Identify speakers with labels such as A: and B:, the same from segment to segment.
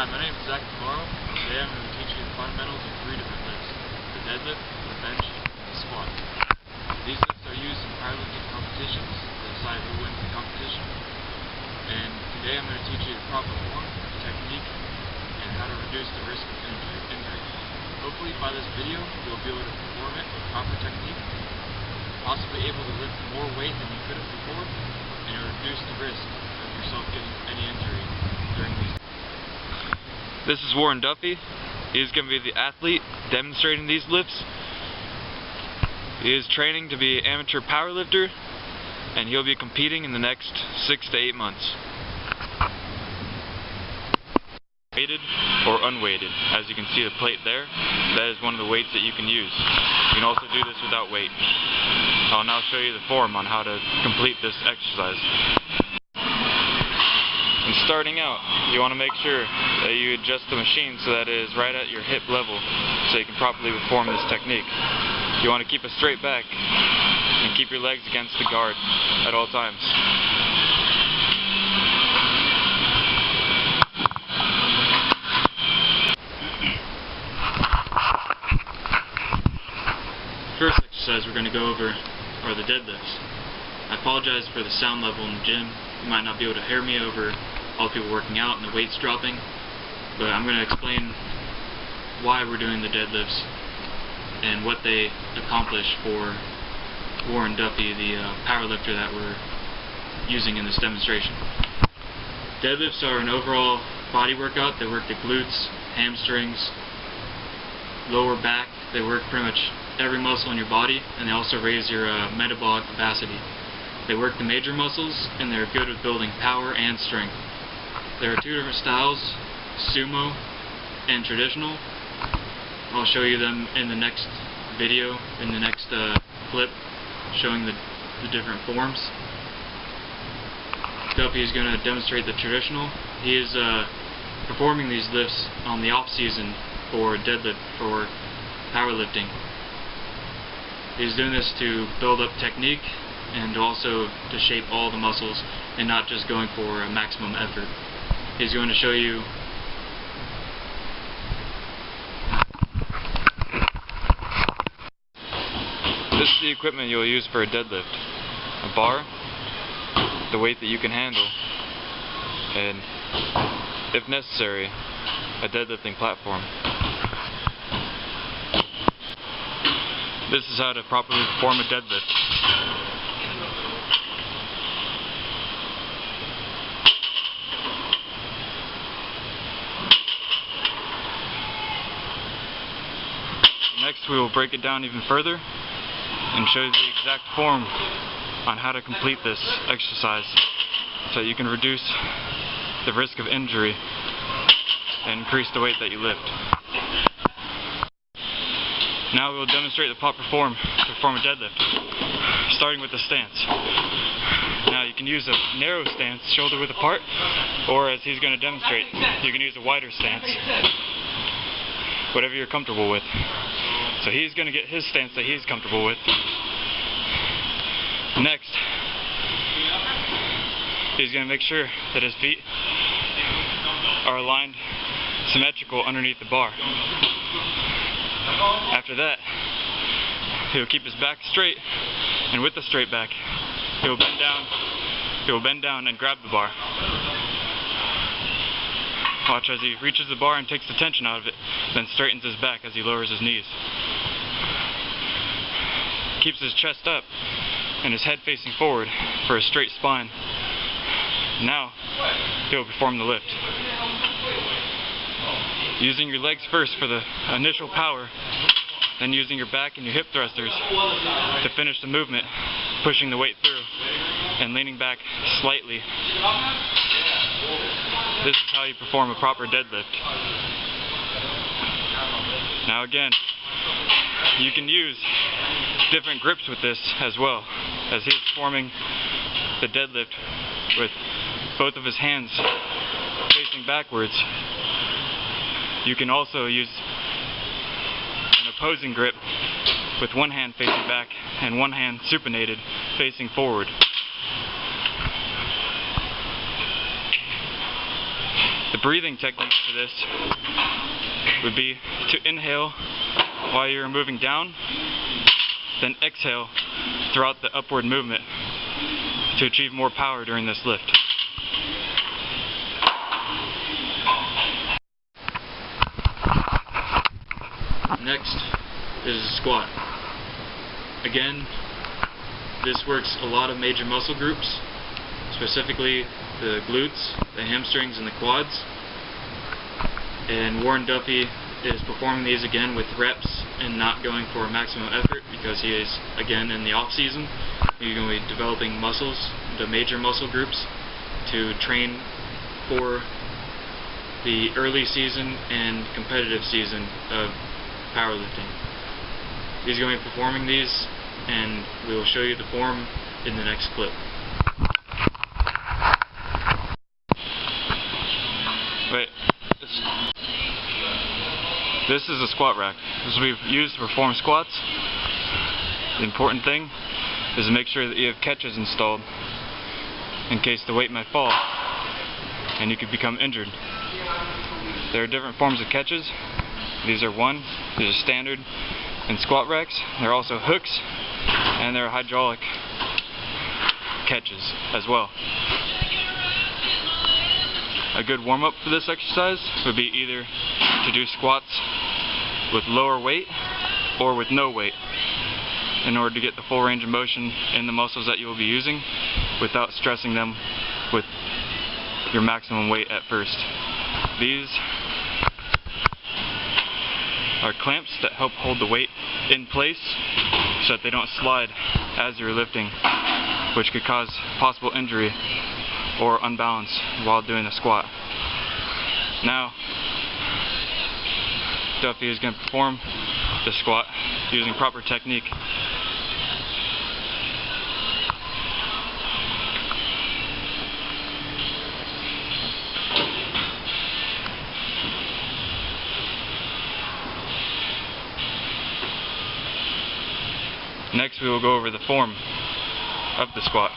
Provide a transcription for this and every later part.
A: Hi, my name is Zach tomorrow. Today I'm going to teach you the fundamentals of 3 different lifts: the deadlift, the bench, and the squat. These lifts are used in powerlifting competitions to decide who wins the competition. And today I'm going to teach you the proper form, technique, and how to reduce the risk of injury. Hopefully by this video you'll be able to perform it with proper technique, possibly able to lift more weight than you could have before, and it'll reduce the risk of yourself getting any injury during these.
B: This is Warren Duffy. He's going to be the athlete demonstrating these lifts. He is training to be an amateur powerlifter, and he'll be competing in the next 6 to 8 months. Weighted or unweighted. As you can see the plate there, that is one of the weights that you can use. You can also do this without weight. I'll now show you the form on how to complete this exercise. And starting out, you want to make sure that you adjust the machine so that it is right at your hip level so you can properly perform this technique. You want to keep a straight back and keep your legs against the guard at all times.
A: First exercise we're going to go over are the deadlifts. I apologize for the sound level in the gym. You might not be able to hear me over all the people working out and the weights dropping, but I'm going to explain why we're doing the deadlifts and what they accomplish for Warren Duffy, the powerlifter that we're using in this demonstration. Deadlifts are an overall body workout. They work the glutes, hamstrings, lower back. They work pretty much every muscle in your body, and they also raise your metabolic capacity. They work the major muscles, and they're good at building power and strength. There are 2 different styles, sumo and traditional. I'll show you them in the next video, in the next clip, showing the different forms. Duffy is going to demonstrate the traditional. He is performing these lifts on the off season for deadlift, for powerlifting. He's doing this to build up technique and also to shape all the muscles and not just going for a maximum effort. He's going to show you
B: this is the equipment you'll use for a deadlift. A bar, the weight that you can handle, and if necessary, a deadlifting platform. This is how to properly perform a deadlift. Next we will break it down even further and show you the exact form on how to complete this exercise so that you can reduce the risk of injury and increase the weight that you lift. Now we will demonstrate the proper form to perform a deadlift, starting with the stance. Now you can use a narrow stance, shoulder width apart, or as he's going to demonstrate, you can use a wider stance, whatever you're comfortable with. So he's going to get his stance that he's comfortable with. Next, he's going to make sure that his feet are aligned symmetrical underneath the bar. After that, he'll keep his back straight, and with the straight back, he'll bend down and grab the bar. Watch as he reaches the bar and takes the tension out of it, then straightens his back as he lowers his knees. Keeps his chest up and his head facing forward for a straight spine. Now, he'll perform the lift. Using your legs first for the initial power, then using your back and your hip thrusters to finish the movement, pushing the weight through and leaning back slightly. This is how you perform a proper deadlift. Now again, you can use different grips with this as well, as he's performing the deadlift with both of his hands facing backwards. You can also use an opposing grip with one hand facing back and one hand supinated facing forward. The breathing technique for this would be to inhale while you're moving down, then exhale throughout the upward movement to achieve more power during this lift.
A: Next is a squat. Again, this works a lot of major muscle groups, specifically the glutes, the hamstrings, and the quads. And Warren Duffy is performing these again with reps and not going for maximum effort because he is, again, in the off season. He's going to be developing muscles, the major muscle groups, to train for the early season and competitive season of powerlifting. He's going to be performing these, and we will show you the form in the next clip.
B: Wait. This is a squat rack. This will be used to perform squats. The important thing is to make sure that you have catches installed in case the weight might fall and you could become injured. There are different forms of catches. These are standard in squat racks. There are also hooks, and there are hydraulic catches as well. A good warm-up for this exercise would be either to do squats with lower weight or with no weight in order to get the full range of motion in the muscles that you will be using without stressing them with your maximum weight at first. These are clamps that help hold the weight in place so that they don't slide as you're lifting, which could cause possible injury or unbalance while doing a squat. Now, Duffy is going to perform the squat using proper technique. Next, we will go over the form of the squat.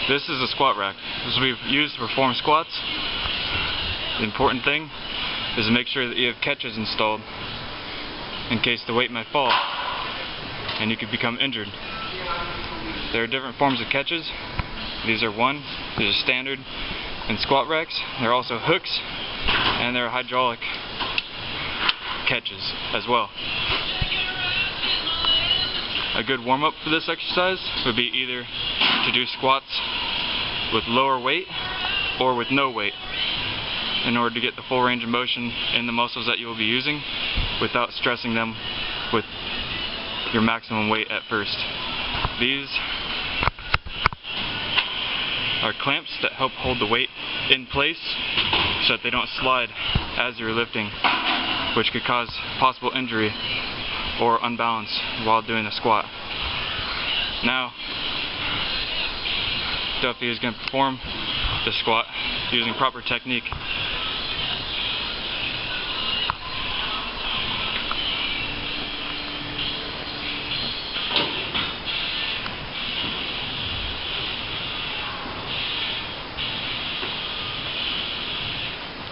B: This is a squat rack. This will be used to perform squats. The important thing is to make sure that you have catches installed in case the weight might fall and you could become injured. There are different forms of catches. These are standard in squat racks. There are also hooks, and there are hydraulic catches as well. A good warm-up for this exercise would be either to do squats with lower weight or with no weight in order to get the full range of motion in the muscles that you will be using without stressing them with your maximum weight at first. These are clamps that help hold the weight in place so that they don't slide as you're lifting, which could cause possible injury or unbalance while doing a squat. Now, Duffy is going to perform the squat using proper technique.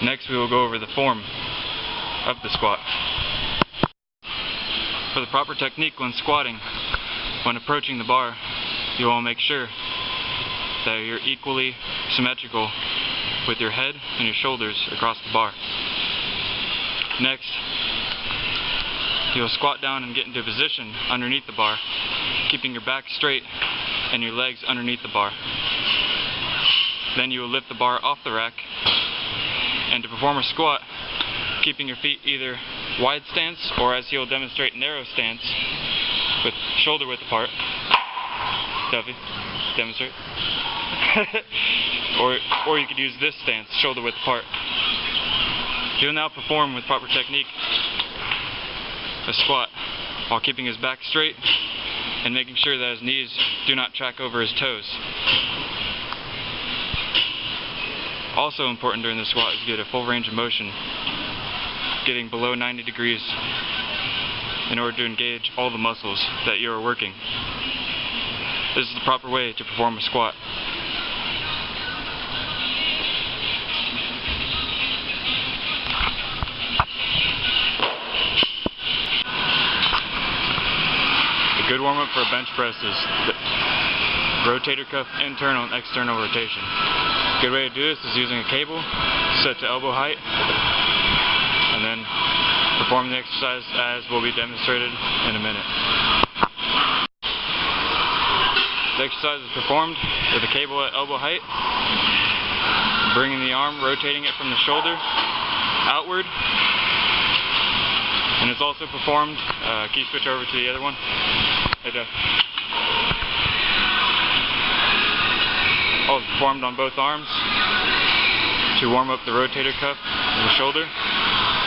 B: Next, we will go over the form of the squat. For the proper technique when squatting, when approaching the bar, you want to make sure that you're equally symmetrical with your head and your shoulders across the bar. Next, you'll squat down and get into a position underneath the bar, keeping your back straight and your legs underneath the bar. Then you will lift the bar off the rack, and to perform a squat, keeping your feet either wide stance or, as he'll demonstrate, narrow stance with shoulder width apart. Duffy, demonstrate. or you could use this stance, shoulder width apart. He'll now perform with proper technique a squat while keeping his back straight and making sure that his knees do not track over his toes. Also important during the squat is to get a full range of motion, getting below 90 degrees in order to engage all the muscles that you are working. This is the proper way to perform a squat. good warm-up for a bench press is the rotator cuff internal and external rotation. A good way to do this is using a cable set to elbow height, and then perform the exercise as will be demonstrated in a minute. The exercise is performed with the cable at elbow height, bringing the arm, rotating it from the shoulder outward, and it's also performed, can you switch over to the other one? Hey Jeff. Also performed on both arms to warm up the rotator cuff of the shoulder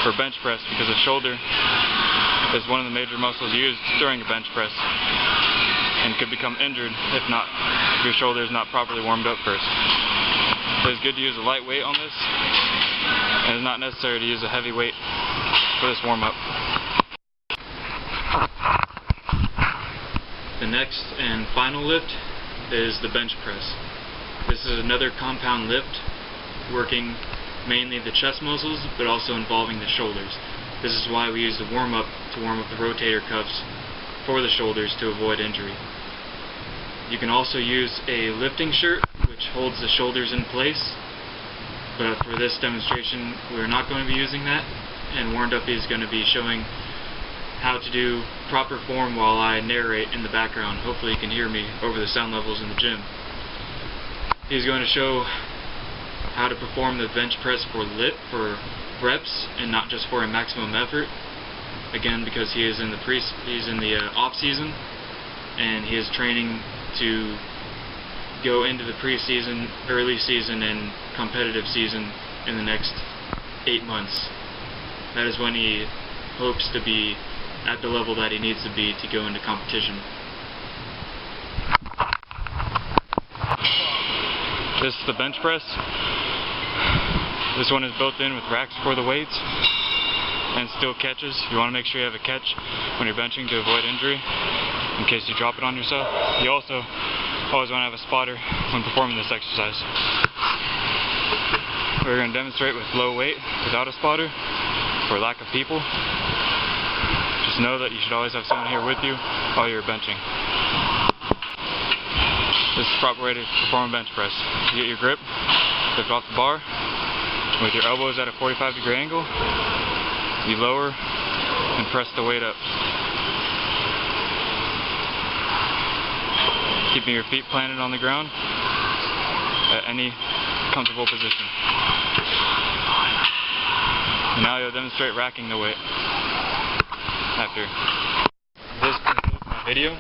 B: for bench press, because the shoulder is one of the major muscles used during a bench press and could become injured if your shoulder is not properly warmed up first. So it's good to use a light weight on this, and it's not necessary to use a heavy weight for this warm-up.
A: The next and final lift is the bench press. This is another compound lift working mainly the chest muscles, but also involving the shoulders. This is why we use the warm-up to warm up the rotator cuffs for the shoulders to avoid injury. You can also use a lifting shirt which holds the shoulders in place, but for this demonstration we're not going to be using that, and Warmed Up is going to be showing how to do proper form while I narrate in the background. Hopefully you can hear me over the sound levels in the gym. He's going to show how to perform the bench press for reps and not just for a maximum effort. Again, because he is in the off season, and he is training to go into the preseason, early season, and competitive season in the next 8 months. That is when he hopes to be at the level that he needs to be to go into competition.
B: This is the bench press. This one is built in with racks for the weights and steel catches. You want to make sure you have a catch when you're benching to avoid injury in case you drop it on yourself. You also always want to have a spotter when performing this exercise. We're going to demonstrate with low weight without a spotter for lack of people. Just know that you should always have someone here with you while you're benching. This is the proper way to perform a bench press. You get your grip, lift off the bar, with your elbows at a 45-degree angle, you lower and press the weight up. Keeping your feet planted on the ground at any comfortable position. And now you'll demonstrate racking the weight after.
A: This concludes my video.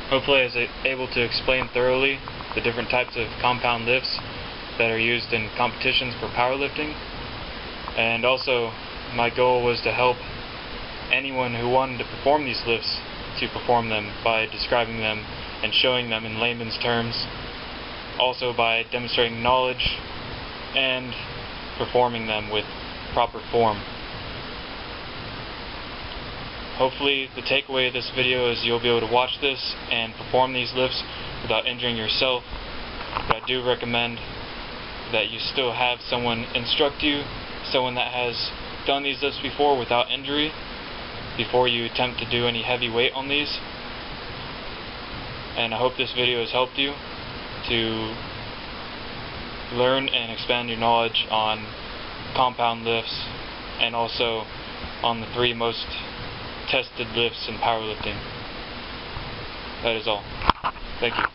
A: Hopefully I was able to explain thoroughly the different types of compound lifts that are used in competitions for powerlifting, and also my goal was to help anyone who wanted to perform these lifts to perform them by describing them and showing them in layman's terms, also by demonstrating knowledge and performing them with proper form. Hopefully the takeaway of this video is you'll be able to watch this and perform these lifts without injuring yourself, but I do recommend that you still have someone instruct you, someone that has done these lifts before without injury, before you attempt to do any heavy weight on these. And I hope this video has helped you to learn and expand your knowledge on compound lifts, and also on the 3 most tested lifts in powerlifting. That is all. Thank you.